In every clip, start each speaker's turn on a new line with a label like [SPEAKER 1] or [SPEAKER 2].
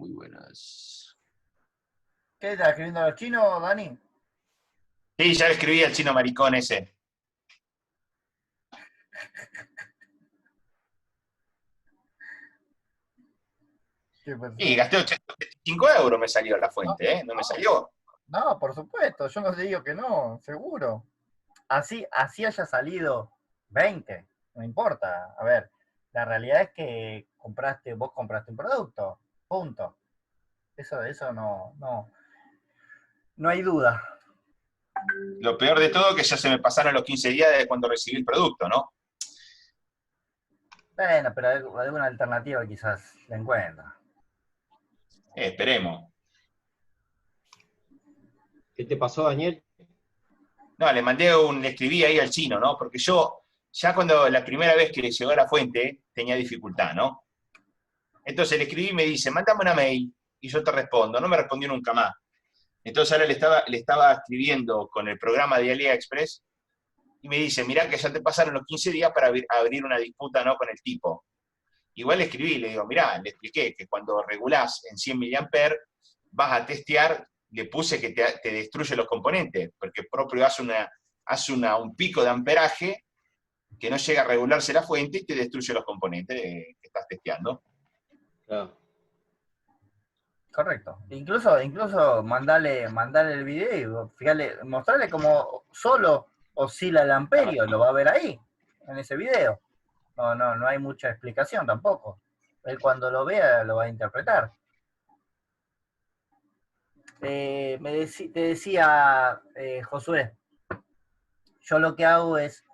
[SPEAKER 1] muy buenas.
[SPEAKER 2] ¿Qué estás escribiendo a los chinos, Dani?
[SPEAKER 3] Sí, ya le escribí al chino maricón ese.
[SPEAKER 2] ¿Qué pasó?
[SPEAKER 3] Y gasté 85 euros me salió la fuente, ¿eh? No me salió.
[SPEAKER 2] No, por supuesto, yo no te digo que no, seguro. Así haya salido 20, no importa. A ver, la realidad es que vos compraste un producto, punto. Eso no hay duda.
[SPEAKER 3] Lo peor de todo es que ya se me pasaron los 15 días de cuando recibí el producto, ¿no?
[SPEAKER 2] Bueno, pero alguna alternativa quizás la encuentra.
[SPEAKER 3] Esperemos.
[SPEAKER 1] ¿Qué te pasó, Daniel?
[SPEAKER 3] No, le escribí ahí al chino, ¿no? Porque yo, ya cuando la primera vez que le llegó a la fuente, tenía dificultad, ¿no? Entonces le escribí y me dice, mándame una mail y yo te respondo. No me respondió nunca más. Entonces ahora le estaba escribiendo con el programa de AliExpress y me dice, mirá que ya te pasaron los 15 días para abrir una disputa, ¿no? Con el tipo. Igual le escribí, le digo, mirá, le expliqué que cuando regulás en 100 mA vas a testear, le puse que te destruye los componentes, porque propio hace un pico de amperaje que no llega a regularse la fuente y te destruye los componentes que estás testeando.
[SPEAKER 1] Claro.
[SPEAKER 2] Correcto. Incluso mandale el video y mostrarle cómo solo oscila el amperio, lo va a ver ahí, en ese video. No hay mucha explicación tampoco. Él cuando lo vea lo va a interpretar. Te decía, Josué, yo lo que hago es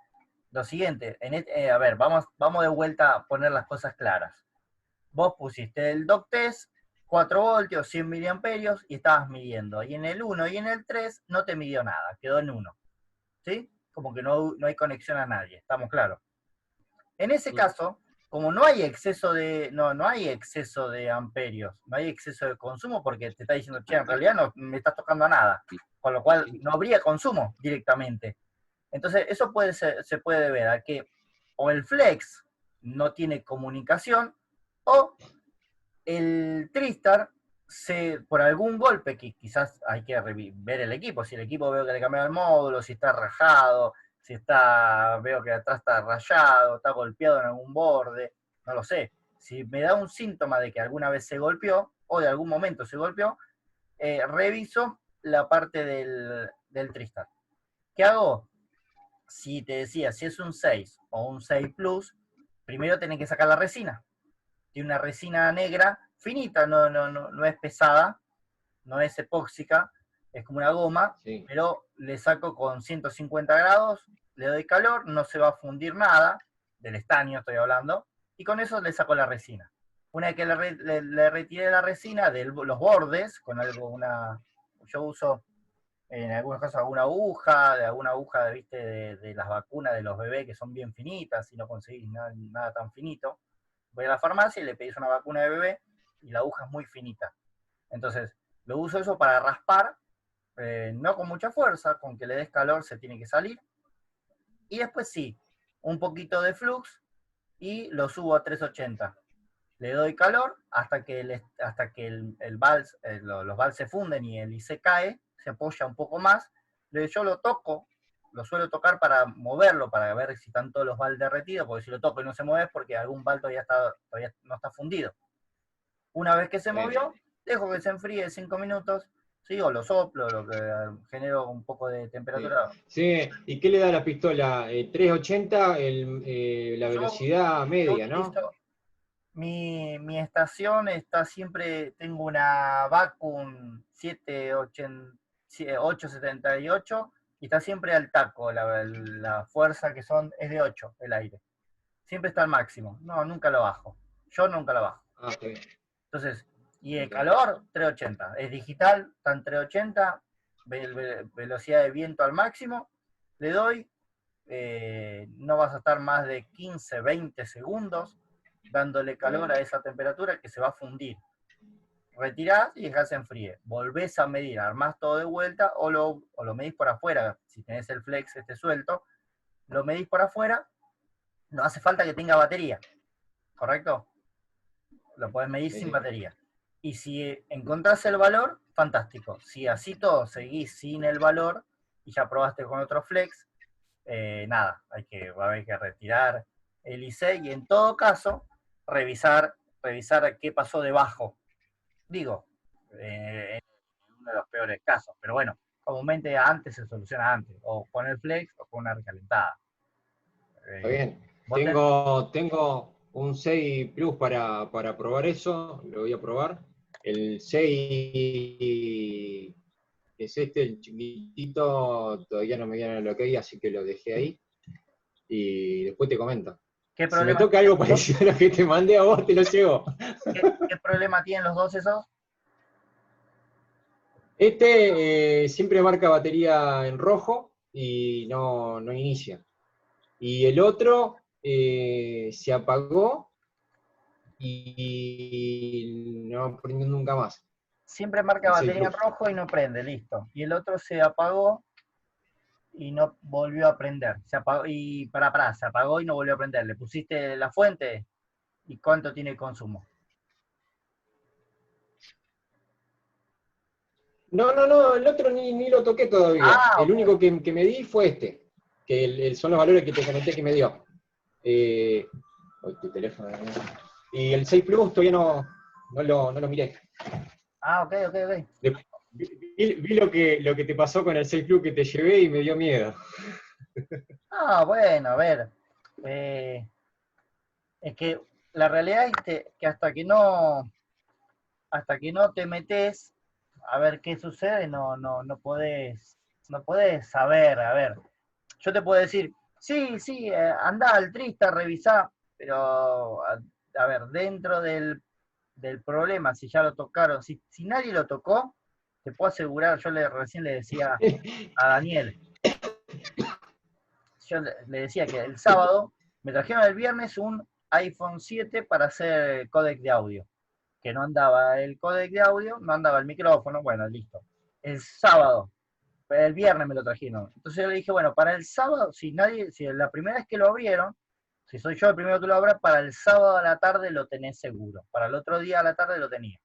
[SPEAKER 2] lo siguiente. A ver, vamos de vuelta a poner las cosas claras. Vos pusiste el doc test, 4 voltios, 100 miliamperios, y estabas midiendo. Y en el 1 y en el 3 no te midió nada, quedó en 1. ¿Sí? Como que no hay conexión a nadie, ¿estamos claros? En ese caso, como no hay exceso de amperios, no hay exceso de consumo, porque te está diciendo, che, en realidad no me estás tocando a nada, con lo cual no habría consumo directamente. Entonces, eso se puede deber a que o el flex no tiene comunicación, o el Tristar, por algún golpe, que quizás hay que ver el equipo, si el equipo veo que le cambiaron el módulo, si está rajado, veo que atrás está rayado, está golpeado en algún borde, no lo sé. Si me da un síntoma de que alguna vez se golpeó, o de algún momento se golpeó, reviso la parte del Tristar. ¿Qué hago? Si te decía, si es un 6 o un 6 Plus, primero tenés que sacar la resina. Tiene una resina negra finita, no es pesada, no es epóxica, es como una goma, sí. Pero le saco con 150 grados, le doy calor, no se va a fundir nada, del estaño estoy hablando, y con eso le saco la resina. Una vez que le retiré la resina de los bordes, yo uso en algunos casos alguna aguja, ¿viste? De las vacunas de los bebés que son bien finitas, si no conseguís nada tan finito. Voy a la farmacia y le pedís una vacuna de bebé y la aguja es muy finita. Entonces, lo uso eso para raspar, no con mucha fuerza, con que le des calor se tiene que salir. Y después sí, un poquito de flux y lo subo a 380. Le doy calor hasta que los vals se funden y el IC cae, se apoya un poco más. Yo lo suelo tocar para moverlo, para ver si están todos los vals derretidos, porque si lo toco y no se mueve es porque algún val todavía no está fundido. Una vez que se movió, dejo que se enfríe 5 minutos, ¿sí? O lo soplo, genero un poco de temperatura.
[SPEAKER 1] Sí, ¿y qué le da la pistola? 380, la velocidad media, ¿no?
[SPEAKER 2] Mi estación está siempre, tengo una Vacuum 878 y está siempre al taco, la fuerza que es de 8 el aire. Siempre está al máximo, nunca lo bajo. Yo nunca lo bajo.
[SPEAKER 1] Ah, okay.
[SPEAKER 2] Entonces, y el calor, 380. Es digital, está en 380, velocidad de viento al máximo, le doy, no vas a estar más de 15, 20 segundos dándole calor a esa temperatura que se va a fundir. Retirás y dejás enfríe. Volvés a medir, armás todo de vuelta o lo medís por afuera. Si tenés el flex suelto, lo medís por afuera. No hace falta que tenga batería, ¿correcto? Lo podés medir sin batería. Y si encontrás el valor, fantástico. Si así todo seguís sin el valor y ya probaste con otro flex, nada, va a haber que retirar el IC y en todo caso revisar qué pasó debajo. Digo, en uno de los peores casos, pero bueno, comúnmente antes se soluciona antes, o con el flex o con una recalentada.
[SPEAKER 1] Está bien.
[SPEAKER 2] ¿Vos tenés?
[SPEAKER 1] Tengo un 6 Plus para probar eso, lo voy a probar. El 6 es el chiquitito, todavía no me viene el OK, así que lo dejé ahí. Y después te comento.
[SPEAKER 2] ¿Qué
[SPEAKER 1] Si me
[SPEAKER 2] problema,
[SPEAKER 1] toca algo parecido a lo que te mandé a vos, te lo llevo.
[SPEAKER 2] qué problema tienen los dos esos?
[SPEAKER 1] Siempre marca batería en rojo y no inicia. Y el otro se apagó y no prendió nunca más.
[SPEAKER 2] Siempre marca
[SPEAKER 1] El 6
[SPEAKER 2] batería en
[SPEAKER 1] Plus.
[SPEAKER 2] rojo y no prende, listo. Y el otro se apagó y no volvió a prender. Se apagó y se apagó y no volvió a prender. Le pusiste la fuente y cuánto tiene el consumo.
[SPEAKER 1] No, el otro ni lo toqué todavía.
[SPEAKER 2] Ah,
[SPEAKER 1] El
[SPEAKER 2] ok.
[SPEAKER 1] único que me di fue que son los valores que te comenté que me dio. Tu teléfono. Y el 6 Plus todavía no lo miré.
[SPEAKER 2] Ah, ok.
[SPEAKER 1] Vi lo que te pasó con el 6 Plus que te llevé y me dio miedo.
[SPEAKER 2] Ah, bueno, a ver. Es que la realidad es que hasta que no te metes a ver qué sucede, no podés saber. A ver, yo te puedo decir, sí, andá al Trista, revisá, pero a ver, dentro del problema, si ya lo tocaron, si nadie lo tocó, te puedo asegurar, recién le decía a Daniel, yo le decía que el sábado me trajeron el viernes un iPhone 7 para hacer códec de audio, que no andaba el códec de audio, no andaba el micrófono, bueno, listo. El sábado, el viernes me lo trajeron. Entonces yo le dije, bueno, para el sábado, si la primera vez que lo abrieron, si soy yo el primero que lo abra, para el sábado a la tarde lo tenés seguro. Para el otro día a la tarde lo tenía.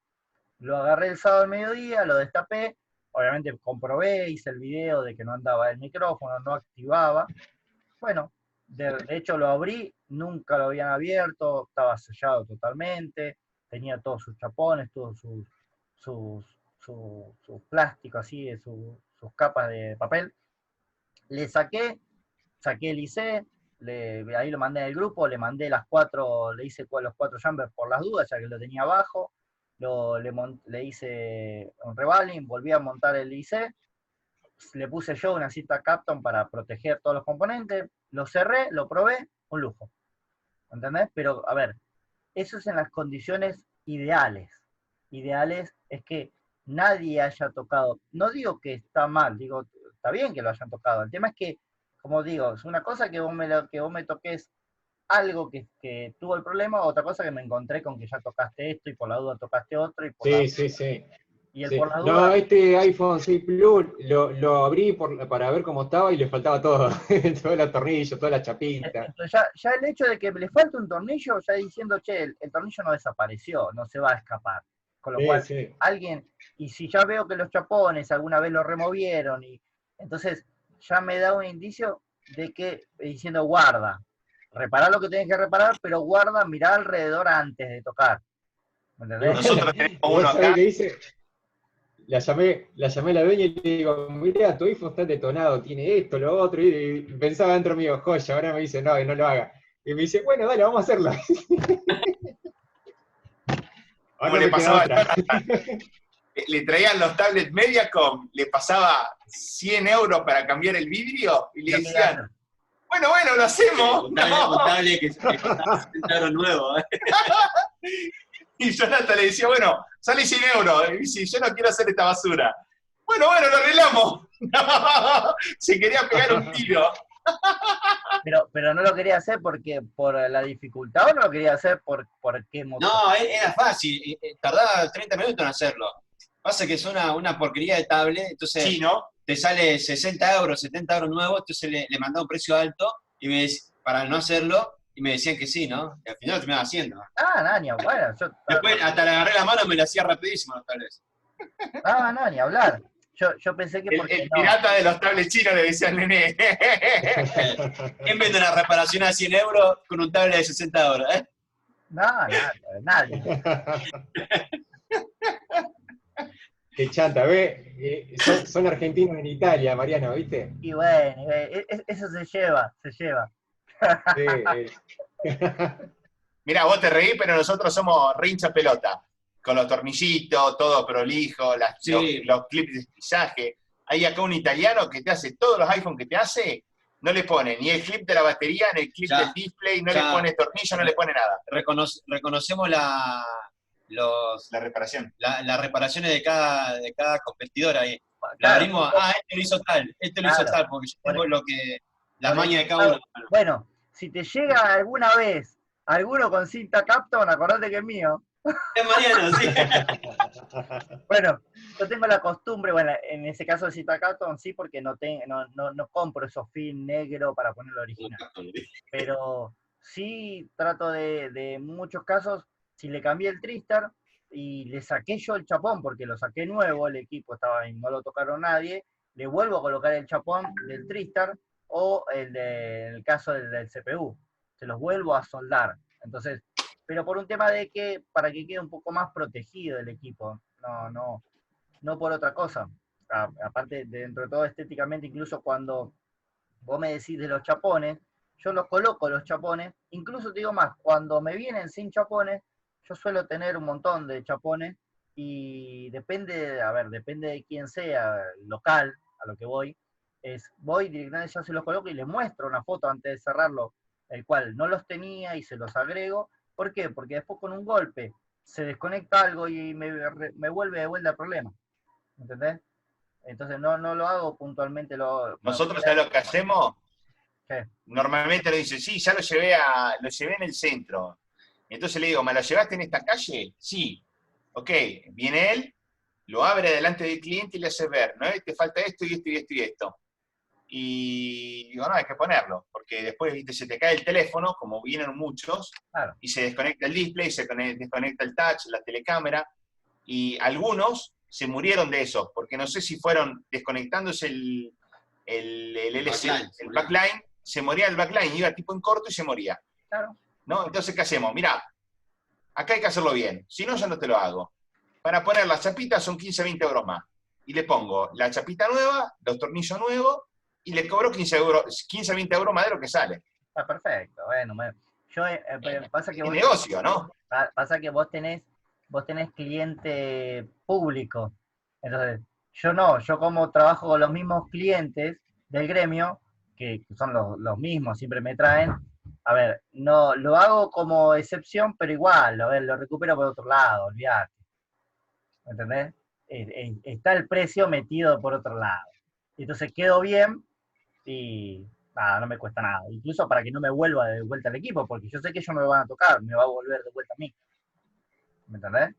[SPEAKER 2] Lo agarré el sábado al mediodía, lo destapé, obviamente comprobé, hice el video de que no andaba el micrófono, no activaba. Bueno, de hecho lo abrí, nunca lo habían abierto, estaba sellado totalmente, tenía todos sus chapones, todos sus plásticos así, sus capas de papel. Le saqué el IC, ahí lo mandé en el grupo, le mandé le hice los 4 jumpers por las dudas, ya que lo tenía abajo, le hice un revaling, volví a montar el IC, le puse yo una cinta Capton para proteger todos los componentes, lo cerré, lo probé, un lujo. ¿Entendés? Pero, a ver, eso es en las condiciones ideales. Ideales es que nadie haya tocado. No digo que está mal, digo, está bien que lo hayan tocado. El tema es que, como digo, es una cosa que vos me toques algo que tuvo el problema, otra cosa que me encontré con que ya tocaste esto y por la duda tocaste otro. Y por
[SPEAKER 1] Sí.
[SPEAKER 2] Y el
[SPEAKER 1] Sí.
[SPEAKER 2] por la
[SPEAKER 1] No,
[SPEAKER 2] duda.
[SPEAKER 1] este iPhone 6 Plus lo abrí para ver cómo estaba y le faltaba todo. Todos los tornillos, toda la chapita.
[SPEAKER 2] Entonces ya el hecho de que le falta un tornillo, ya diciendo, che, el tornillo no desapareció, no se va a escapar. Con lo cual,
[SPEAKER 1] Sí.
[SPEAKER 2] alguien, y si ya veo que los chapones alguna vez lo removieron, y entonces ya me da un indicio de que, diciendo, guarda, repará lo que tenés que reparar, pero guarda, mirá alrededor antes de tocar. ¿Me entendés?
[SPEAKER 3] Nosotros tenemos
[SPEAKER 1] ¿Vos
[SPEAKER 3] uno
[SPEAKER 1] sabés
[SPEAKER 3] acá.
[SPEAKER 1] qué hice? La llamé a la dueña y le digo, mirá, tu iPhone está detonado, tiene esto, lo otro, y pensaba dentro mío, joya, ahora me dice, no, y no lo haga. Y me dice, bueno, dale, vamos a hacerlo.
[SPEAKER 3] Como
[SPEAKER 1] Ahora
[SPEAKER 3] le
[SPEAKER 1] me queda
[SPEAKER 3] pasaba a
[SPEAKER 1] otra.
[SPEAKER 3] Jonathan, le traían los tablets Mediacom, le pasaba 100 euros para cambiar el vidrio y le decían, bueno, lo hacemos.
[SPEAKER 4] Un tablet que costaba 70 euros nuevo.
[SPEAKER 3] Y Jonathan le decía, bueno, sale 100 euros. Y dice, yo no quiero hacer esta basura. Bueno, lo arreglamos. Se quería pegar un tiro.
[SPEAKER 2] Pero no lo quería hacer porque por la dificultad, o no lo quería hacer por qué motivo.
[SPEAKER 4] No, era fácil. Tardaba 30 minutos en hacerlo. Pasa que es una porquería de tablet, entonces
[SPEAKER 3] Sí, ¿no?
[SPEAKER 4] te sale 60 euros, 70 euros nuevos, entonces le mandaba un precio alto y me decía, para no hacerlo, y me decían que sí, ¿no? Y al final lo terminaba haciendo.
[SPEAKER 2] Ah, no, ni hablar.
[SPEAKER 4] Después hasta le agarré la mano y me lo hacía rapidísimo los tablets.
[SPEAKER 2] No, ni hablar. Yo pensé que porque
[SPEAKER 3] El
[SPEAKER 2] no.
[SPEAKER 3] pirata de los tablets chinos le decía al nene.
[SPEAKER 4] ¿Quién vende una reparación a 100 euros con un tablet de 60 euros?
[SPEAKER 2] No, nadie.
[SPEAKER 1] Qué chanta, ve, son argentinos en Italia, Mariano, ¿viste?
[SPEAKER 2] Y bueno, eso se lleva, se lleva.
[SPEAKER 1] Sí,
[SPEAKER 3] Mirá, vos te reís, pero nosotros somos rincha pelota. Con los tornillitos, todo prolijo,
[SPEAKER 4] Sí.
[SPEAKER 3] los clips de espillaje. Hay acá un italiano que te hace todos los iPhones que te hace, no le pone ni el clip de la batería, ni el clip
[SPEAKER 4] Ya,
[SPEAKER 3] del display, no
[SPEAKER 4] ya.
[SPEAKER 3] le pone tornillo, no le pone nada.
[SPEAKER 4] Reconocemos
[SPEAKER 3] La reparación.
[SPEAKER 4] las reparaciones de cada competidor ahí. Lo
[SPEAKER 2] Claro,
[SPEAKER 4] abrimos, este lo hizo tal, este lo hizo
[SPEAKER 2] claro.
[SPEAKER 4] tal, porque yo tengo la
[SPEAKER 2] Por
[SPEAKER 4] maña de
[SPEAKER 2] eso,
[SPEAKER 4] cada uno.
[SPEAKER 2] bueno, si te llega alguna vez alguno con cinta Capton, acordate que es mío.
[SPEAKER 4] Es Mariano, sí.
[SPEAKER 2] Bueno, yo tengo la costumbre, bueno, en ese caso de cinta Capton sí, porque no compro esos film negro para ponerlo original. Pero sí trato de muchos casos, si le cambié el Tristar y le saqué yo el chapón, porque lo saqué nuevo, el equipo estaba ahí, no lo tocaron nadie, le vuelvo a colocar el chapón del Tristar o el caso del CPU, se los vuelvo a soldar. Entonces, pero por un tema de que, para que quede un poco más protegido el equipo, no por otra cosa. Aparte, dentro de todo estéticamente, incluso cuando vos me decís de los chapones, yo los coloco los chapones, incluso te digo más, cuando me vienen sin chapones, yo suelo tener un montón de chapones y depende de quién sea, local, a lo que voy, voy directamente, ya se los coloco y les muestro una foto antes de cerrarlo, el cual no los tenía y se los agrego. ¿Por qué? Porque después con un golpe se desconecta algo y me vuelve de vuelta el problema. ¿Entendés? Entonces no lo hago puntualmente.
[SPEAKER 3] Nosotros, ¿sabés lo que hacemos?
[SPEAKER 2] ¿Qué?
[SPEAKER 3] Normalmente nos dice, sí, ya lo llevé en el centro. Entonces le digo, ¿me lo llevaste en esta calle? Sí. Ok, viene él, lo abre delante del cliente y le hace ver, ¿no? Te falta esto y esto y esto y esto. Y digo, no, hay que ponerlo, porque después, viste, se te cae el teléfono, como vienen muchos,
[SPEAKER 2] Claro.
[SPEAKER 3] y se desconecta el display, se desconecta el touch, la telecámara, y algunos se murieron de eso, porque no sé si fueron desconectándose el backline, se moría el backline, iba tipo en corto y se moría.
[SPEAKER 2] Claro.
[SPEAKER 3] ¿No? Entonces, ¿qué hacemos? Mirá, acá hay que hacerlo bien, si no, ya no te lo hago. Para poner las chapitas son 15, 20 euros más. Y le pongo la chapita nueva, los tornillos nuevos, y le cobro 15, 20 euros más de lo que sale.
[SPEAKER 2] Está perfecto. Bueno, pasa que
[SPEAKER 3] Es negocio, ¿no?
[SPEAKER 2] Pasa que vos tenés cliente público. Entonces, yo como trabajo con los mismos clientes del gremio, que son los mismos, siempre me traen, a ver, no lo hago como excepción, pero igual, a ver, lo recupero por otro lado, olvidate. ¿Entendés? Está el precio metido por otro lado. Entonces quedo bien y nada, no me cuesta nada. Incluso para que no me vuelva de vuelta al equipo, porque yo sé que ellos me lo van a tocar, me va a volver de vuelta a mí. ¿Me entendés?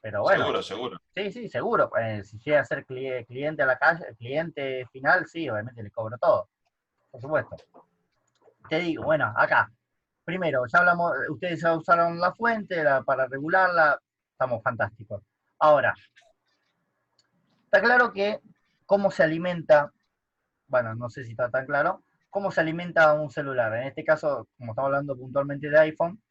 [SPEAKER 2] Pero bueno.
[SPEAKER 3] Seguro.
[SPEAKER 2] Sí, seguro. Si llega a ser cliente a la calle, cliente final, sí, obviamente le cobro todo. Por supuesto. Te digo, bueno, acá. Primero, ya hablamos, ustedes ya usaron la fuente para regularla, estamos fantásticos. Ahora, está claro que cómo se alimenta, bueno, no sé si está tan claro, cómo se alimenta un celular. En este caso, como estamos hablando puntualmente de iPhone,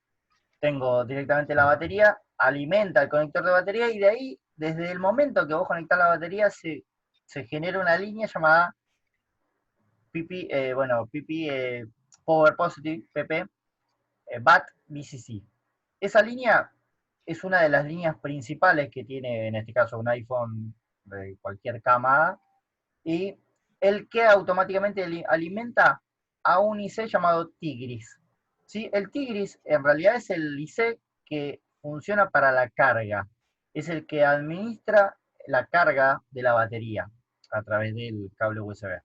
[SPEAKER 2] tengo directamente la batería, alimenta el conector de batería y de ahí, desde el momento que vos conectás la batería, se genera una línea llamada Power Positive, PP, BAT BCC. Esa línea es una de las líneas principales que tiene, en este caso, un iPhone de cualquier cámara, y el que automáticamente alimenta a un IC llamado Tigris. ¿Sí? El Tigris en realidad es el IC que funciona para la carga, es el que administra la carga de la batería a través del cable USB.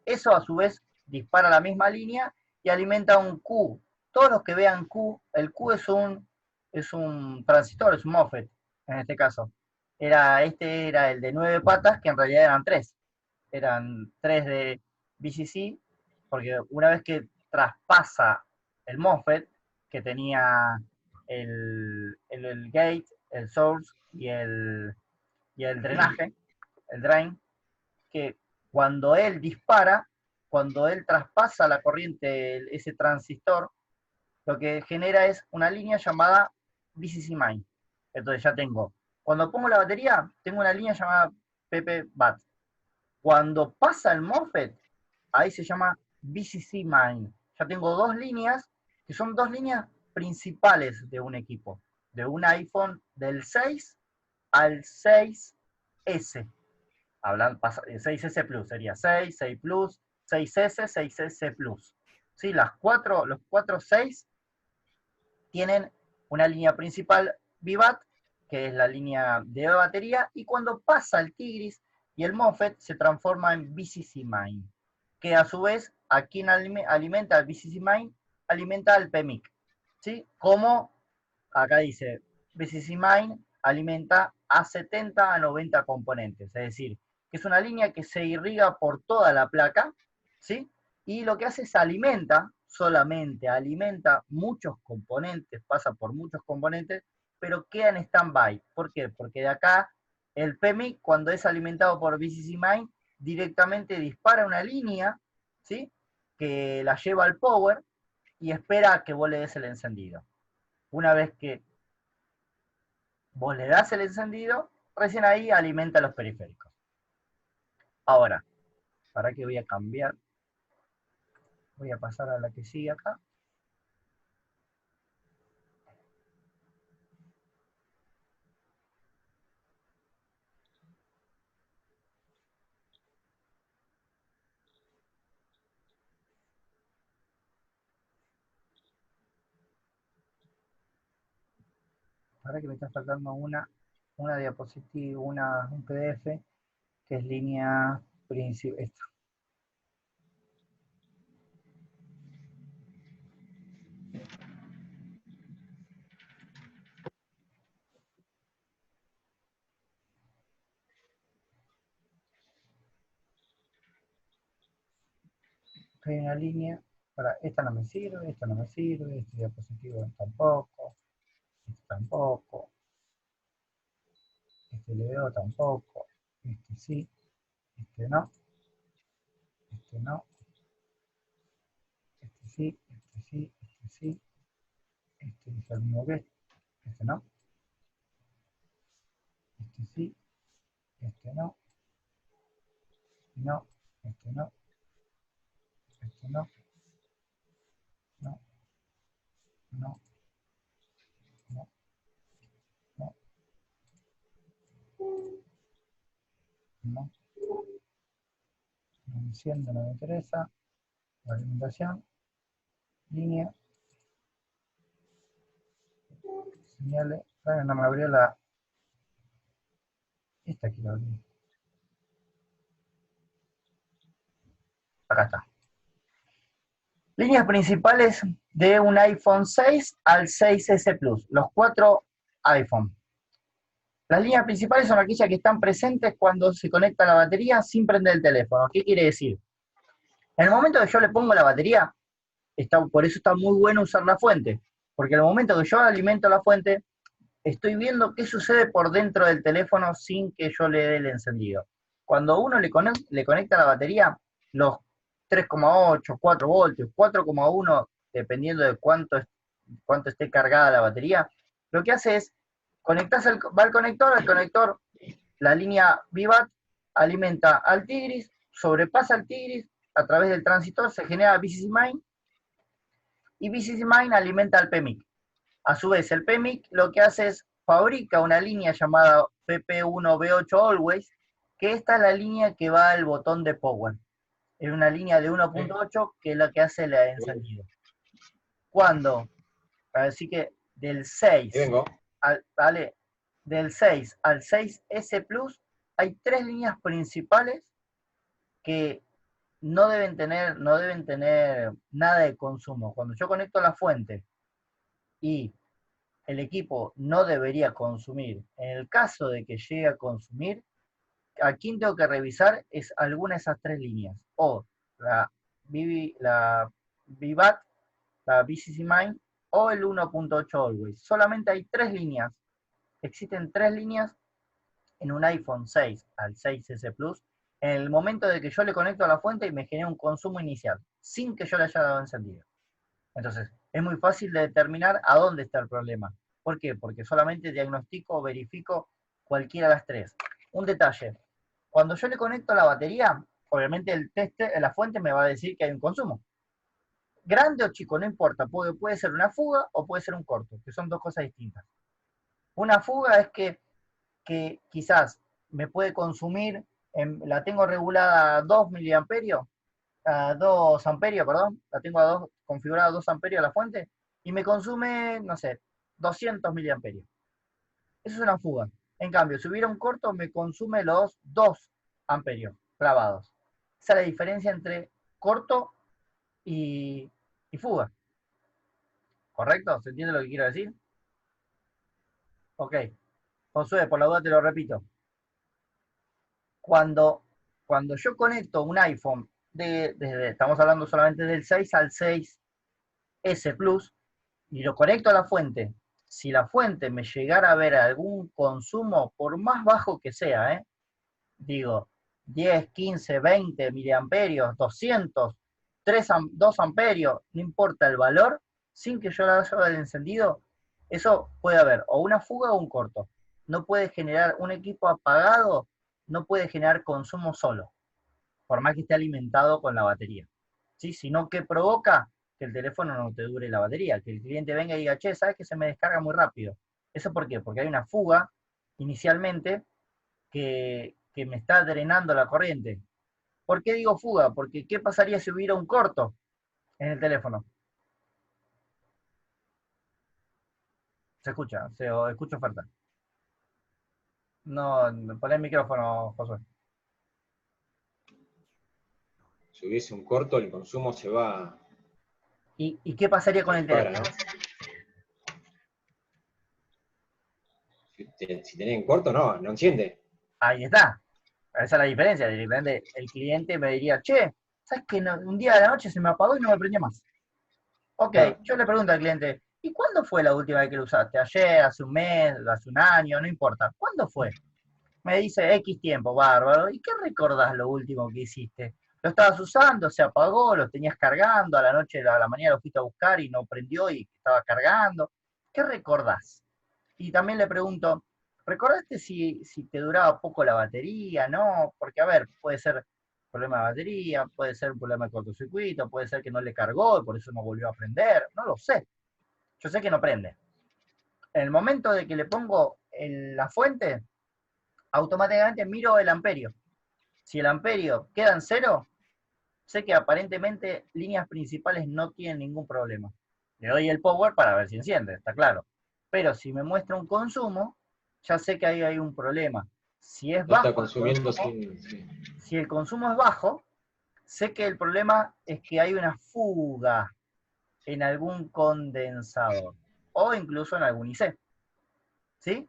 [SPEAKER 2] Eso a su vez dispara la misma línea y alimenta un Q. Todos los que vean Q, el Q es un transistor, es un MOSFET en este caso. Este era el de 9 patas, que en realidad eran 3. Eran 3 de BCC, porque una vez que traspasa el MOSFET, que tenía el gate, el source y el drenaje, el drain, que cuando él dispara, cuando él traspasa la corriente, ese transistor, lo que genera es una línea llamada VCC main. Entonces ya tengo, cuando pongo la batería, tengo una línea llamada PP-BAT. Cuando pasa el MOSFET, ahí se llama VCC main. Ya tengo dos líneas, que son dos líneas principales de un equipo, de un iPhone del 6 al 6S. Hablando, 6S Plus, sería 6, 6 Plus, 6S, 6S Plus. ¿Sí? Los cuatro 6 tienen una línea principal VBAT, que es la línea de batería, y cuando pasa el Tigris y el MOSFET se transforma en VCC main, que a su vez, ¿a quién alimenta el VCC main? Alimenta al PMIC, ¿sí? Como acá dice, VCC main alimenta a 70 a 90 componentes, es decir, que es una línea que se irriga por toda la placa, ¿sí? Y lo que hace es solamente alimenta muchos componentes, pasa por muchos componentes, pero queda en stand-by. ¿Por qué? Porque de acá el PMIC, cuando es alimentado por VCC main, directamente dispara una línea, ¿sí? Que la lleva al power y espera a que vos le des el encendido. Una vez que vos le das el encendido, recién ahí alimenta los periféricos. Ahora, ¿para qué voy a cambiar? Voy a pasar a la que sigue acá. Para que me está faltando una diapositiva, un PDF, que es línea principal. Esta. Hay una línea, esta no me sirve, esta no me sirve, este diapositivo tampoco, este tampoco, este le veo tampoco, este sí, este no, este no, este sí, este sí, este sí, este es el mismo que este no, este sí, este no, no, este no, este no, no, no, no, no, no, no enciendo, no me interesa, la alimentación, línea, señales, no me abrió esta aquí la abrí. Acá está. Líneas principales de un iPhone 6 al 6S Plus, los 4 iPhone. Las líneas principales son aquellas que están presentes cuando se conecta la batería sin prender el teléfono. ¿Qué quiere decir? En el momento que yo le pongo la batería, por eso está muy bueno usar la fuente, porque en el momento que yo alimento la fuente, estoy viendo qué sucede por dentro del teléfono sin que yo le dé el encendido. Cuando uno le conecta la batería, los 3,8, 4 voltios, 4,1, dependiendo de cuánto esté cargada la batería, lo que hace es, va al conector, la línea VBAT alimenta al Tigris, sobrepasa al Tigris, a través del transistor se genera VCC main, y VCC main alimenta al PMIC. A su vez, el PMIC lo que hace es fabrica una línea llamada PP1B8 Always, que esta es la línea que va al botón de power. Es una línea de 1.8 que es la que hace el encendido. Cuando, así que del 6 del 6 al 6S Plus hay tres líneas principales que no deben tener nada de consumo. Cuando yo conecto la fuente y el equipo no debería consumir, en el caso de que llegue a consumir, a quién tengo que revisar es alguna de esas tres líneas, o la VBAT la BCC Mine o el 1.8 Always. Solamente hay 3 líneas. Existen 3 líneas en un iPhone 6 al 6S Plus en el momento de que yo le conecto a la fuente y me genera un consumo inicial, sin que yo le haya dado encendido. Entonces, es muy fácil de determinar a dónde está el problema. ¿Por qué? Porque solamente diagnostico o verifico cualquiera de las 3. Un detalle, cuando yo le conecto a la batería, obviamente el teste, la fuente me va a decir que hay un consumo. Grande o chico, no importa, puede ser una fuga o puede ser un corto, que son dos cosas distintas. Una fuga es que quizás me puede consumir, la tengo regulada a 2 miliamperios, a 2 amperios, perdón, la tengo configurada a 2 amperios la fuente, y me consume, no sé, 200 miliamperios. Eso es una fuga. En cambio, si hubiera un corto, me consume los 2 amperios clavados. Esa es la diferencia entre corto y fuga. ¿Correcto? ¿Se entiende lo que quiero decir? Ok. Josué, por la duda te lo repito. Cuando yo conecto un iPhone, estamos hablando solamente del 6 al 6S Plus, y lo conecto a la fuente, si la fuente me llegara a ver algún consumo, por más bajo que sea, digo, 10, 15, 20 miliamperios, 200, 2 amperios, no importa el valor, sin que yo le haya el encendido, eso puede haber o una fuga o un corto. No puede generar un equipo apagado, no puede generar consumo solo, por más que esté alimentado con la batería. ¿Sí? Sino que provoca que el teléfono no te dure la batería, que el cliente venga y diga, che, ¿sabes que se me descarga muy rápido? ¿Eso por qué? Porque hay una fuga inicialmente que me está drenando la corriente. ¿Por qué digo fuga? Porque ¿qué pasaría si hubiera un corto en el teléfono? Se escucha, escucho oferta. No, pon el micrófono, Josué.
[SPEAKER 1] Si hubiese un corto, el consumo se va,
[SPEAKER 2] ¿Y qué pasaría con
[SPEAKER 1] se
[SPEAKER 2] el
[SPEAKER 1] dispara,
[SPEAKER 2] teléfono?
[SPEAKER 1] ¿no? Si tenés un corto, no enciende.
[SPEAKER 2] Ahí está. Esa es la diferencia. Directamente el cliente me diría, che, ¿sabes que un día de la noche se me apagó y no me prendió más? Ok,
[SPEAKER 1] Ah,
[SPEAKER 2] yo le pregunto al cliente, ¿y cuándo fue la última vez que lo usaste? ¿Ayer, hace un mes, hace un año? No importa. ¿Cuándo fue? Me dice X tiempo, bárbaro. ¿Y qué recordás lo último que hiciste? ¿Lo estabas usando? ¿Se apagó? ¿Lo tenías cargando? A la noche, a la mañana lo fuiste a buscar y no prendió y estaba cargando. ¿Qué recordás? Y también le pregunto, ¿recordaste si te duraba poco la batería? ¿No? Porque, a ver, puede ser problema de batería, puede ser un problema de cortocircuito, puede ser que no le cargó y por eso no volvió a prender. No lo sé. Yo sé que no prende. En el momento de que le pongo la fuente, automáticamente miro el amperio. Si el amperio queda en 0, sé que aparentemente líneas principales no tienen ningún problema. Le doy el power para ver si enciende, está claro. Pero si me muestra un consumo, ya sé que ahí hay un problema. Si es
[SPEAKER 1] lo está
[SPEAKER 2] bajo el
[SPEAKER 1] consumiendo
[SPEAKER 2] consumo,
[SPEAKER 1] sin.
[SPEAKER 2] si el consumo es bajo, sé que el problema es que hay una fuga en algún condensador o incluso en algún IC. ¿Sí?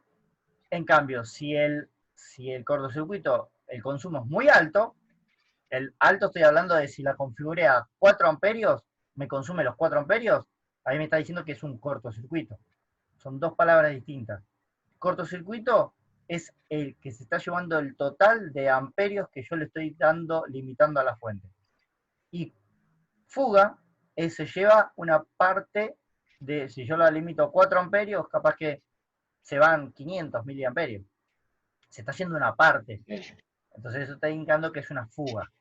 [SPEAKER 2] En cambio, si el cortocircuito, el consumo es muy alto, el alto estoy hablando de si la configuré a 4 amperios, me consume los 4 amperios, ahí me está diciendo que es un cortocircuito. Son dos palabras distintas. Cortocircuito es el que se está llevando el total de amperios que yo le estoy dando, limitando a la fuente. Y fuga se lleva una parte de, si yo la limito a 4 amperios, capaz que se van 500 miliamperios. Se está yendo una parte. Entonces eso está indicando que es una fuga.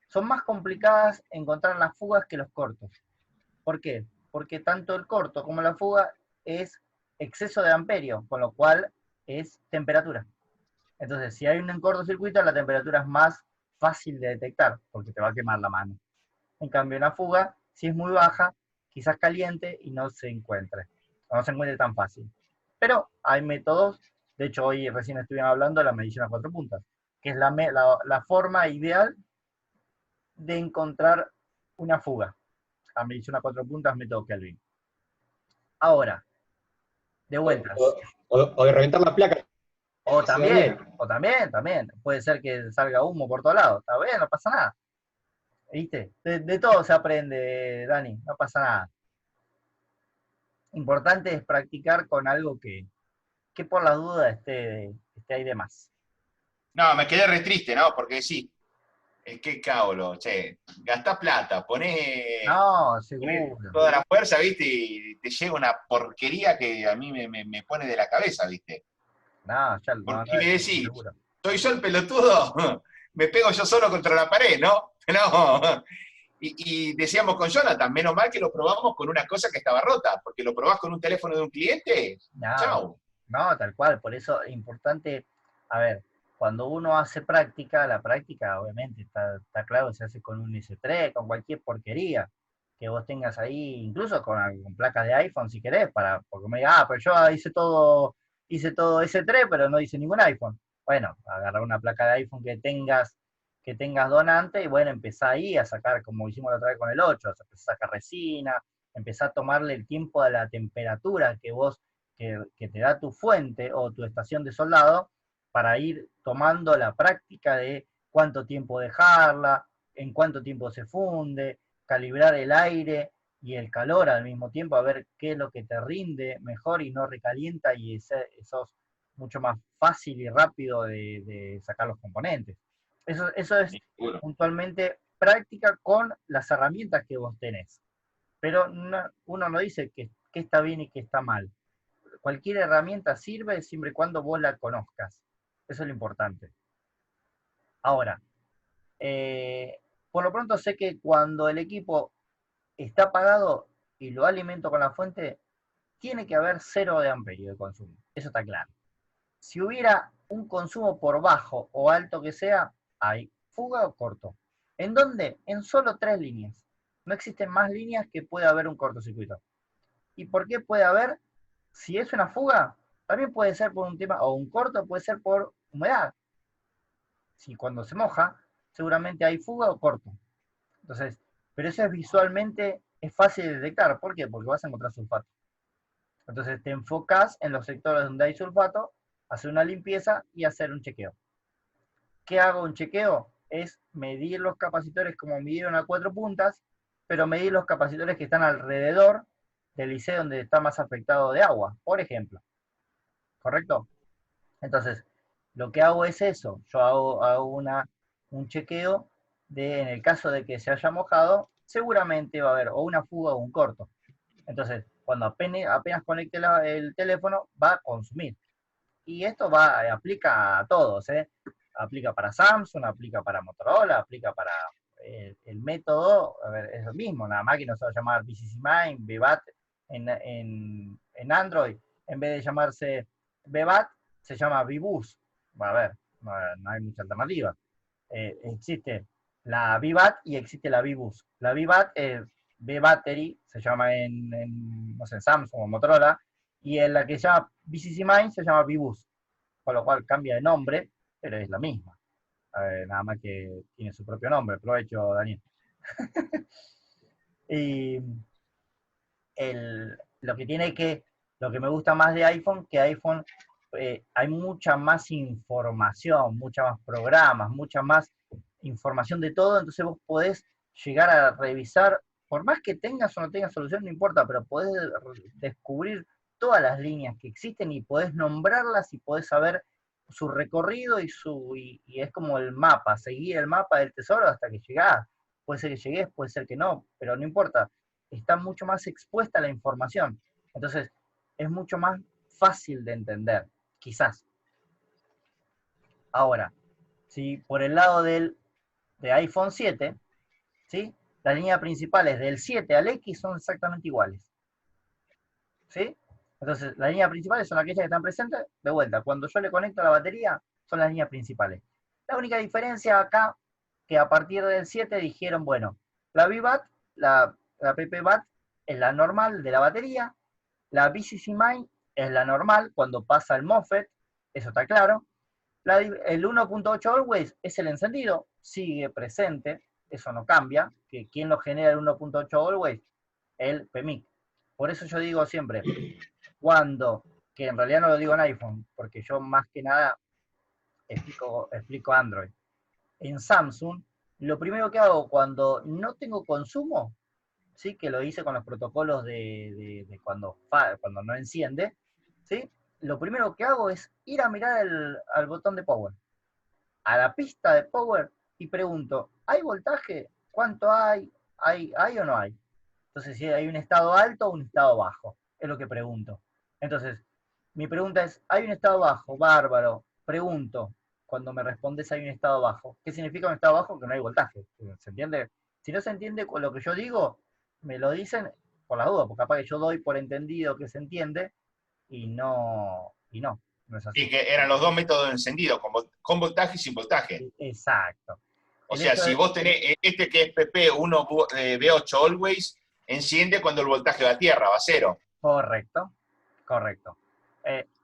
[SPEAKER 2] Son más complicadas encontrar las fugas que los cortos. ¿Por qué? Porque tanto el corto como la fuga es exceso de amperio, con lo cual es temperatura. Entonces, si hay un cortocircuito, la temperatura es más fácil de detectar, porque te va a quemar la mano. En cambio, una fuga, si es muy baja, quizás caliente y no se encuentre tan fácil. Pero hay métodos, de hecho hoy recién estuvimos hablando de la medición a 4 puntas, que es la forma ideal de encontrar una fuga. La medición a 4 puntas, método Kelvin. Ahora, de vueltas.
[SPEAKER 1] O de reventar la placa.
[SPEAKER 2] O también, puede ser que salga humo por todos lados. Está bien, no pasa nada. ¿Viste? De todo se aprende, Dani, no pasa nada. Importante es practicar con algo que por la duda esté ahí de más.
[SPEAKER 3] No, me quedé re triste, ¿no? Porque sí, es que cablo, che, gastás plata, ponés
[SPEAKER 2] No,
[SPEAKER 3] ponés
[SPEAKER 2] seguro.
[SPEAKER 3] toda la fuerza, ¿viste? Y te llega una porquería que a mí me pone de la cabeza, ¿viste?
[SPEAKER 2] No, ya, no,
[SPEAKER 3] Porque
[SPEAKER 2] no,
[SPEAKER 3] me decís,
[SPEAKER 2] seguro.
[SPEAKER 3] ¿soy yo el pelotudo? Me pego yo solo contra la pared, ¿no? No. Y decíamos con Jonathan, menos mal que lo probamos con una cosa que estaba rota, porque lo probás con un teléfono de un cliente,
[SPEAKER 2] No,
[SPEAKER 3] chau.
[SPEAKER 2] no, tal cual. Por eso es importante, a ver, cuando uno hace práctica, la práctica obviamente está claro, se hace con un S3, con cualquier porquería que vos tengas ahí, incluso con placas de iPhone si querés, porque me diga, pero yo hice todo S3, pero no hice ningún iPhone. Bueno, agarrar una placa de iPhone que tengas donante y bueno, empezá ahí a sacar, como hicimos la otra vez con el 8, a sacar resina, empezá a tomarle el tiempo a la temperatura que te da tu fuente o tu estación de soldado para ir tomando la práctica de cuánto tiempo dejarla, en cuánto tiempo se funde, calibrar el aire y el calor al mismo tiempo, a ver qué es lo que te rinde mejor y no recalienta y sos mucho más fácil y rápido de sacar los componentes. Eso es
[SPEAKER 3] Seguro.
[SPEAKER 2] puntualmente práctica con las herramientas que vos tenés. Pero uno no dice que está bien y que está mal. Cualquier herramienta sirve siempre y cuando vos la conozcas. Eso es lo importante. Ahora, eh, por lo pronto sé que cuando el equipo está apagado y lo alimento con la fuente, tiene que haber 0 de amperio de consumo. Eso está claro. Si hubiera un consumo por bajo o alto que sea, hay fuga o corto. ¿En dónde? En solo 3 líneas. No existen más líneas que pueda haber un cortocircuito. ¿Y por qué puede haber? Si es una fuga, también puede ser por un tema, o un corto puede ser por humedad. Si cuando se moja, seguramente hay fuga o corto. Entonces, pero eso es visualmente, es fácil de detectar. ¿Por qué? Porque vas a encontrar sulfato. Entonces te enfocas en los sectores donde hay sulfato, hacer una limpieza y hacer un chequeo. ¿Qué hago un chequeo? Es medir los capacitores como midieron a 4 puntas, pero medir los capacitores que están alrededor del IC donde está más afectado de agua, por ejemplo. ¿Correcto? Entonces, lo que hago es eso. Yo hago un chequeo en el caso de que se haya mojado, seguramente va a haber o una fuga o un corto. Entonces, cuando apenas conecte el teléfono, va a consumir. Y esto aplica a todos, ¿eh? Aplica para Samsung, aplica para Motorola, aplica para el método, a ver, es lo mismo, nada más que no se va a llamar BCC Mine, BBAT en Android, en vez de llamarse BBAT, se llama BBus. A ver, no hay mucha alternativa. Existe la BBAT y existe la BBus. La BBAT es B-Battery, se llama no sé, en Samsung o Motorola, y en la que se llama BCC Mine se llama BBus, con lo cual cambia de nombre, pero es la misma. Nada más que tiene su propio nombre. Aprovecho, Daniel. Y lo que me gusta más de iPhone, que iPhone hay mucha más información, mucha más programas, mucha más información de todo, entonces vos podés llegar a revisar, por más que tengas o no tengas solución, no importa, pero podés descubrir todas las líneas que existen y podés nombrarlas y podés saber su recorrido y es como el mapa, seguir el mapa del tesoro hasta que llegás. Puede ser que llegues, puede ser que no, pero no importa, está mucho más expuesta la información. Entonces, es mucho más fácil de entender, quizás. Ahora, si por el lado de iPhone 7, ¿sí? Las líneas principales del 7 al X son exactamente iguales. ¿Sí? Entonces, las líneas principales son aquellas que están presentes. De vuelta, cuando yo le conecto a la batería, son las líneas principales. La única diferencia acá, que a partir del 7 dijeron, bueno, la VBAT, la PPBAT es la normal de la batería, la BCC Mine es la normal cuando pasa el MOSFET, eso está claro. El 1.8 Always es el encendido, sigue presente, eso no cambia, que quien lo genera el 1.8 Always, el PMIC. Por eso yo digo siempre, que en realidad no lo digo en iPhone, porque yo más que nada explico Android. En Samsung, lo primero que hago cuando no tengo consumo, ¿sí? Que lo hice con los protocolos de cuando no enciende, ¿sí? Lo primero que hago es ir a mirar al botón de power, a la pista de power, y pregunto, ¿hay voltaje? ¿Cuánto hay? ¿Hay o no hay? Entonces, si hay un estado alto o un estado bajo, es lo que pregunto. Entonces, mi pregunta es, ¿hay un estado bajo? Bárbaro. Pregunto, cuando me respondes hay un estado bajo. ¿Qué significa un estado bajo? Que no hay voltaje. ¿Se entiende? Si no se entiende con lo que yo digo, me lo dicen por la duda, porque capaz que yo doy por entendido que se entiende y no es
[SPEAKER 3] Y
[SPEAKER 2] así.
[SPEAKER 3] que eran los dos métodos encendidos, con voltaje y sin voltaje.
[SPEAKER 2] Exacto.
[SPEAKER 3] O
[SPEAKER 2] El
[SPEAKER 3] sea,
[SPEAKER 2] hecho
[SPEAKER 3] si
[SPEAKER 2] de,
[SPEAKER 3] vos tenés este que es PP1 V8 Always, enciende cuando el voltaje va a tierra, va a cero.
[SPEAKER 2] correcto, correcto.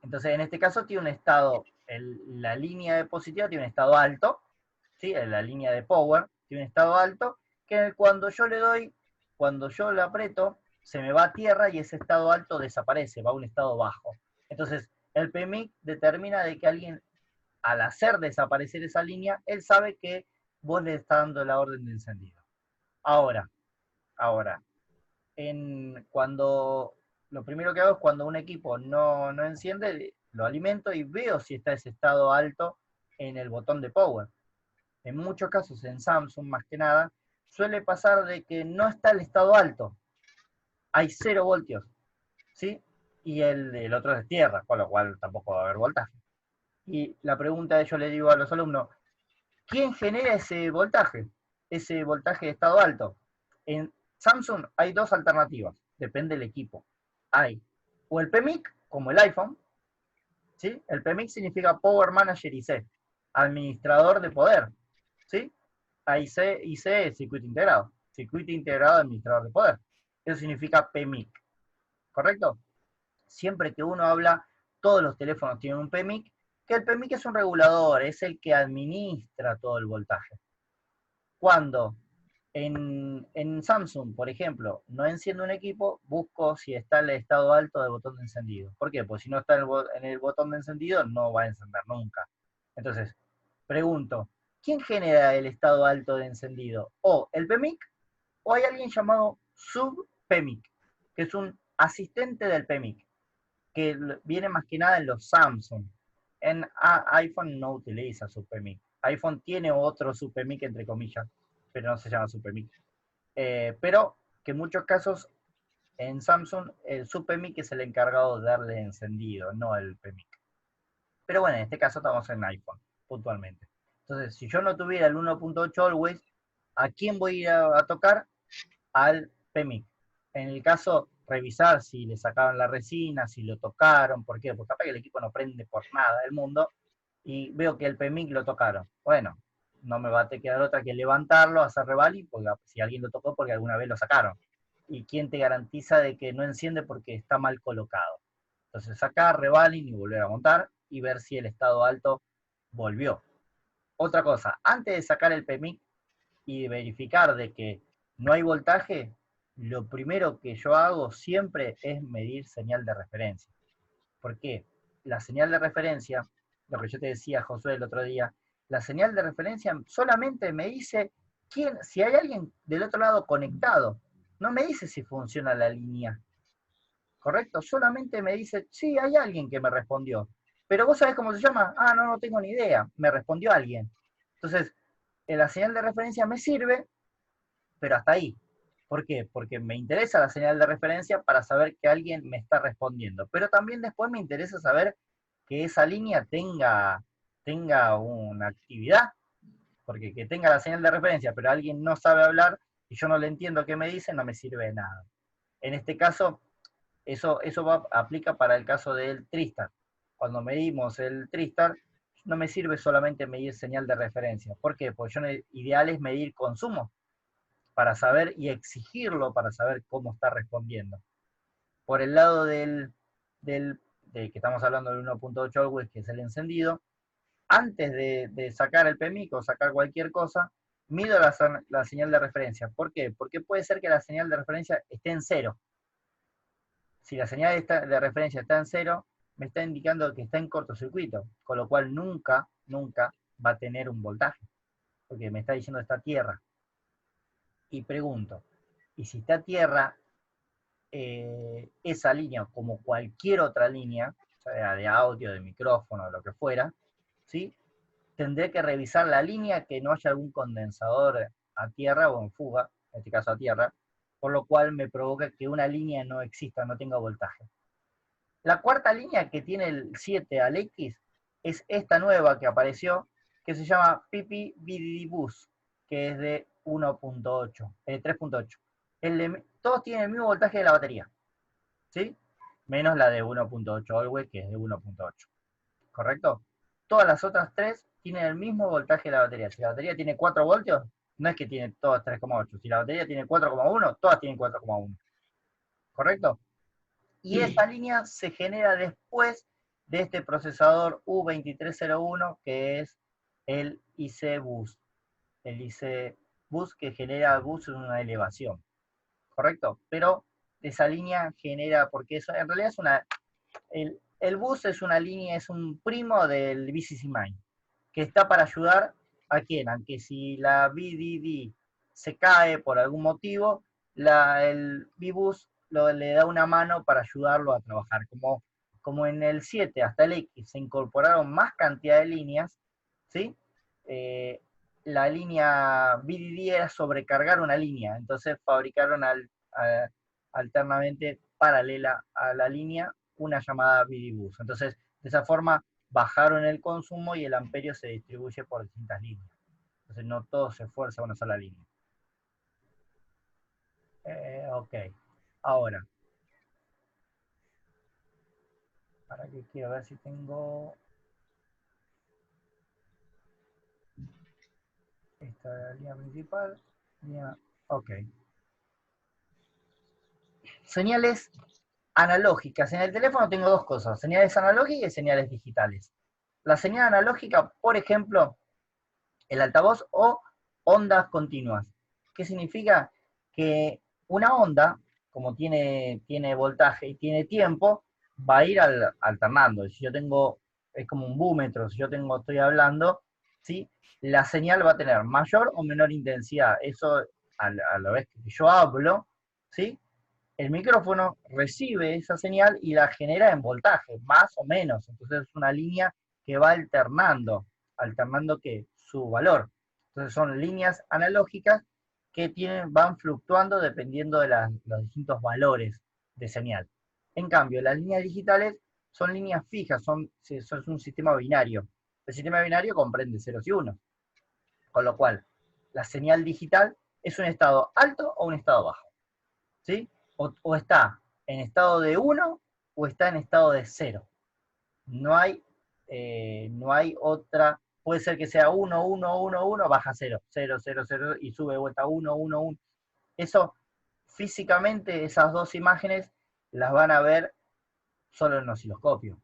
[SPEAKER 2] Entonces, en este caso tiene un estado, la línea de positiva tiene un estado alto, ¿sí? La línea de power tiene un estado alto, que cuando yo le doy, cuando yo le aprieto, se me va a tierra y ese estado alto desaparece, va a un estado bajo. Entonces, el PMIC determina de que alguien, al hacer desaparecer esa línea, él sabe que vos le estás dando la orden de encendido. Ahora, ahora, cuando lo primero que hago es cuando un equipo no enciende, lo alimento y veo si está ese estado alto en el botón de power. En muchos casos, en Samsung más que nada, suele pasar de que no está el estado alto, hay 0 voltios, ¿sí? Y el otro es de tierra, con lo cual tampoco va a haber voltaje. Y la pregunta yo le digo a los alumnos, ¿quién genera ese voltaje de estado alto? En Samsung hay dos alternativas, depende del equipo. Hay o el PMIC, como el iPhone, ¿sí? El PMIC significa Power Manager IC, administrador de poder, ¿sí? IC es circuito integrado administrador de poder. Eso significa PMIC, ¿correcto? Siempre que uno habla, todos los teléfonos tienen un PMIC, que el PMIC es un regulador, es el que administra todo el voltaje. Cuando en Samsung, por ejemplo, no enciendo un equipo, busco si está en el estado alto del botón de encendido. ¿Por qué? Pues si no está en el botón de encendido, no va a encender nunca. Entonces, pregunto, ¿quién genera el estado alto de encendido? ¿O el PMIC o hay alguien llamado sub-PMIC, que es un asistente del PMIC, que viene más que nada en los Samsung? En iPhone no utiliza sub-PMIC. iPhone tiene otro sub-PMIC entre comillas, pero no se llama sub-PMIC. Pero que en muchos casos en Samsung el sub-PMIC es el encargado de darle encendido, no el PMIC. Pero bueno, en este caso estamos en iPhone, puntualmente. Entonces, si yo no tuviera el 1.8 Always, ¿a quién voy a ir a tocar? Al PMIC. En el caso, revisar si le sacaron la resina, si lo tocaron, ¿por qué? Porque capaz que el equipo no prende por nada del mundo, y veo que el PMIC lo tocaron. Bueno, no me va a quedar otra que levantarlo, hacer revalid, porque si alguien lo tocó porque alguna vez lo sacaron. ¿Y quién te garantiza de que no enciende porque está mal colocado? Entonces sacar, revalid y volver a montar y ver si el estado alto volvió. Otra cosa, antes de sacar el PMIC y de verificar de que no hay voltaje, lo primero que yo hago siempre es medir señal de referencia. ¿Por qué? La señal de referencia, lo que yo te decía, Josué, el otro día, la señal de referencia solamente me dice si hay alguien del otro lado conectado. No me dice si funciona la línea, ¿correcto? Solamente me dice, sí, hay alguien que me respondió. Pero vos sabés cómo se llama. Ah, no, no tengo ni idea. Me respondió alguien. Entonces, la señal de referencia me sirve, pero hasta ahí. ¿Por qué? Porque me interesa la señal de referencia para saber que alguien me está respondiendo. Pero también después me interesa saber que esa línea tenga una actividad, porque que tenga la señal de referencia, pero alguien no sabe hablar y yo no le entiendo qué me dice, no me sirve de nada. En este caso, eso aplica para el caso del Tristar. Cuando medimos el Tristar, no me sirve solamente medir señal de referencia. ¿Por qué? Porque ideal es medir consumo para saber y exigirlo para saber cómo está respondiendo. Por el lado de que estamos hablando del 1.8 Always, que es el encendido, antes de sacar el PMIC o sacar cualquier cosa, mido la señal de referencia. ¿Por qué? Porque puede ser que la señal de referencia esté en cero. Si la señal de referencia está en cero, me está indicando que está en cortocircuito, con lo cual nunca va a tener un voltaje, porque me está diciendo esta tierra. Y pregunto, Y si está a tierra, esa línea, como cualquier otra línea, sea de audio, de micrófono, lo que fuera, ¿sí? Tendré que revisar la línea, que no haya algún condensador a tierra o en fuga, en este caso a tierra, por lo cual me provoca que una línea no exista, no tenga voltaje. La cuarta línea que tiene el 7 al X es esta nueva que apareció, que se llama PPVDD Bus, que es de 1.8, 3.8. Todos tienen el mismo voltaje de la batería, ¿sí? Menos la de 1.8 Always, que es de 1.8. ¿Correcto? Todas las otras tres tienen el mismo voltaje de la batería. Si la batería tiene 4 voltios, no es que tiene todas 3,8. Si la batería tiene 4,1, todas tienen 4,1. ¿Correcto? Y esa línea se genera después de este procesador U2301, que es el IC Bus. El IC Bus que genera bus en una elevación. ¿Correcto? Pero esa línea genera, porque eso en realidad es una... El bus es una línea, es un primo del VCC Mine, que está para ayudar a quién, aunque si la VDD se cae por algún motivo, el V-Bus le da una mano para ayudarlo a trabajar. Como en el 7 hasta el X se incorporaron más cantidad de líneas, ¿sí? La línea VDD era sobrecargar una línea, entonces fabricaron alternamente paralela a la línea una llamada VDBus. Entonces, de esa forma bajaron el consumo y el amperio se distribuye por distintas líneas. Entonces, no todo se esfuerza a una sola línea. Ok. Ahora, para que quiero ver si tengo... Esta es la línea principal. Ok. Señales analógicas. En el teléfono tengo dos cosas, señales analógicas y señales digitales. La señal analógica, por ejemplo, el altavoz o ondas continuas. ¿Qué significa? Que una onda, como tiene voltaje y tiene tiempo, va a ir alternando. Si yo tengo, es como un búmetro, si yo estoy hablando, ¿sí? La señal va a tener mayor o menor intensidad. Eso, a la vez que yo hablo, ¿sí? El micrófono recibe esa señal y la genera en voltaje, más o menos. Entonces es una línea que va alternando ¿qué? Su valor. Entonces son líneas analógicas que van fluctuando dependiendo de los distintos valores de señal. En cambio, las líneas digitales son líneas fijas, es un sistema binario. El sistema binario comprende ceros y unos. Con lo cual, la señal digital es un estado alto o un estado bajo. ¿Sí? O está en estado de 1 o está en estado de 0. No hay otra, puede ser que sea 1, 1, 1, 1, baja 0, 0, 0, 0 y sube de vuelta 1, 1, 1. Eso, físicamente, esas dos imágenes las van a ver solo en el osciloscopio,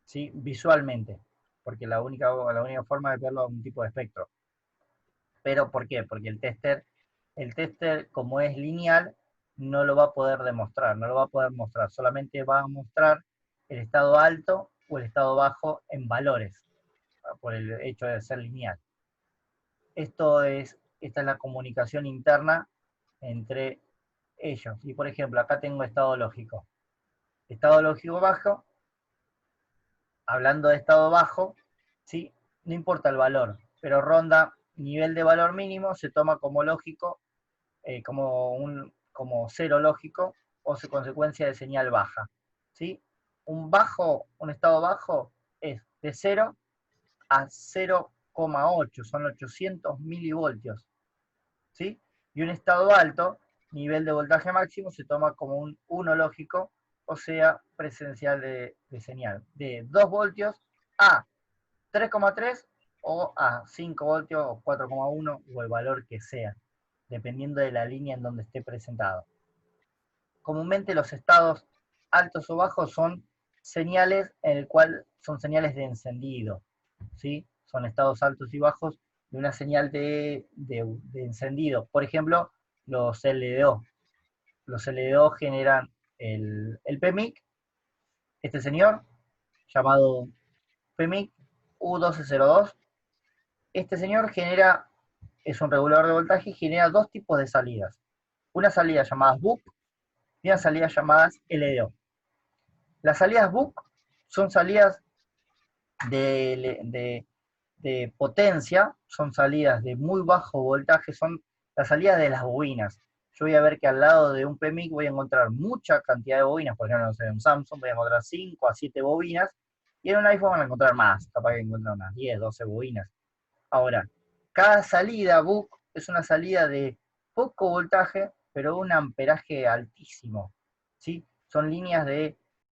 [SPEAKER 2] ¿sí? Visualmente, porque la única forma de verlo es un tipo de espectro. ¿Pero por qué? Porque el tester, como es lineal, no lo va a poder demostrar, no lo va a poder mostrar, solamente va a mostrar el estado alto o el estado bajo en valores, por el hecho de ser lineal. Esta es la comunicación interna entre ellos. Y por ejemplo, acá tengo estado lógico. Estado lógico bajo, hablando de estado bajo, ¿sí? No importa el valor, pero ronda nivel de valor mínimo, se toma como lógico, como cero lógico, o consecuencia de señal baja, ¿sí? Un estado bajo es de 0 a 0,8, son 800 milivoltios, ¿sí? Y un estado alto, nivel de voltaje máximo, se toma como un 1 lógico, o sea, presencial de señal, de 2 voltios a 3,3 o a 5 voltios o 4,1 o el valor que sea, dependiendo de la línea en donde esté presentado. Comúnmente los estados altos o bajos son señales en el cual son señales de encendido, ¿sí? Son estados altos y bajos de una señal de encendido. Por ejemplo, los LDO. Los LDO generan el PMIC, este señor, llamado PMIC U1202. Este señor es un regulador de voltaje y genera dos tipos de salidas. unas salidas llamadas BUC y unas salidas llamadas LDO. Las salidas BUC son salidas de potencia, son salidas de muy bajo voltaje, son las salidas de las bobinas. Yo voy a ver que al lado de un PMIC voy a encontrar mucha cantidad de bobinas, por ejemplo, no sé, en un Samsung voy a encontrar 5 a 7 bobinas, y en un iPhone van a encontrar más, capaz que encontrar unas 10, 12 bobinas. Ahora, cada salida BUC es una salida de poco voltaje, pero un amperaje altísimo, ¿sí? Son líneas de